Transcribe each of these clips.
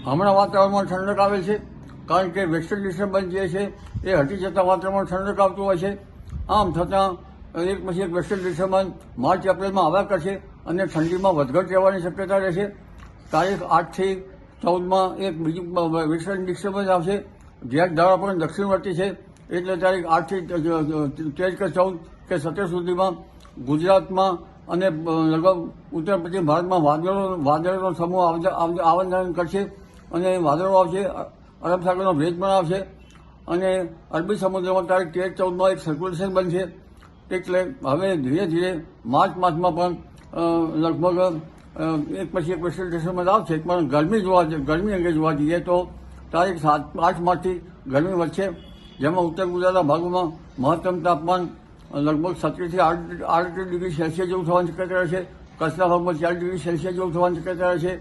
હમણાં વાતાવરણમાં ઠંડક આવે છે, કારણ કે વેસ્ટર્ન ડિસ્ટર્બન્સ જે છે એ હટી જતાં વાતાવરણમાં ઠંડક આવતું હોય છે. આમ છતાં એક પછી એક વેસ્ટર્ન ડિસ્ટર્બન્સ માર્ચ એપ્રિલમાં આવ્યા કરશે અને ઠંડીમાં વધઘટ રહેવાની શક્યતા રહેશે. તારીખ 8 થી 14 એક બીજું વેસ્ટર્ન ડિસ્ટર્બન્સ આવશે, જે ધારા પણ દક્ષિણવર્તી છે, એટલે તારીખ 8 થી 13 કે 14 કે 17 સુધીમાં ગુજરાતમાં અને લગભગ ઉત્તર પશ્ચિમ ભારતમાં વાદળોનો સમૂહ આવન કરશે અને વાદળો આવશે. અરબ સાગરનો ભેજ પણ આવશે અને અરબી સમુદ્રમાં તારીખ 13-14 એક સર્ક્યુલેશન બનશે. એટલે હવે ધીરે ધીરે માર્ચ માસમાં પણ લગભગ એક પછી એક વેસ્ટર્ન ડિસ્ટર્બન્સ આવશે. પણ ગરમી અંગે જોવા જઈએ તો તારીખ 8 માર્ચથી ગરમી વધશે, જેમાં ઉત્તર ગુજરાતના ભાગોમાં મહત્તમ તાપમાન લગભગ 17 થી 38 ડિગ્રી સેલ્સિયસ જેવું થવાની શક્યતા રહેશે. કચ્છના ભાગમાં 4 ડિગ્રી સેલ્સિયસ જેવું થવાની શક્યતા રહેશે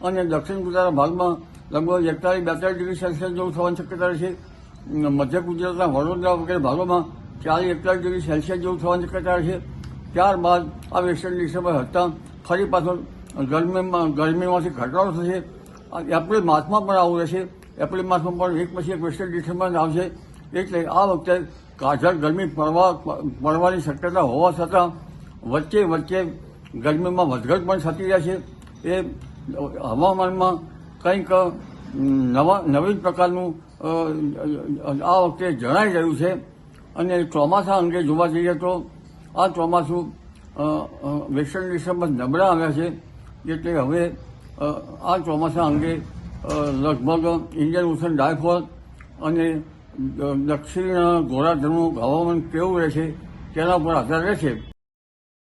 અને દક્ષિણ ગુજરાતના ભાગમાં લગભગ 41-42 ડિગ્રી સેલ્સિયસ જેવું થવાની શક્યતા રહેશે. મધ્ય ગુજરાતના વડોદરા વગેરે ભાગોમાં 40-41 ડિગ્રી સેલ્સિયસ જેવું થવાની શક્યતા રહેશે. ત્યારબાદ આ વેસ્ટર્ન ડિસ્ટર્બન્સ હટતા ફરી પાછો ગરમીમાંથી ઘટાડો થશે. એપ્રિલ માસમાં પણ આવું રહેશે. એપ્રિલ માસમાં પણ એક પછી એક વેસ્ટર્ન ડિસ્ટર્બન્સ આવશે. એટલે આ વખતે કાઢળ ગરમી પડવાની શક્યતા હોવા છતાં વચ્ચે ગરમીમાં વધઘટ પણ થતી રહેશે. એ હવામાનમાં કંઈક નવીન પ્રકારનું આ વખતે જણાઈ રહ્યું છે. અને ચોમાસા અંગે જોવા જઈએ તો આ ચોમાસું વેસ્ટર્ન ડિસ્ટર્બન્સ નબળા આવ્યા છે, એટલે હવે આ ચોમાસા અંગે લગભગ ઇન્ડિયન ઓશન ડાયપોલ અને દક્ષિણ ગોળાર્ધનું હવામાન કેવું રહેશે તેના પર આધાર રહેશે.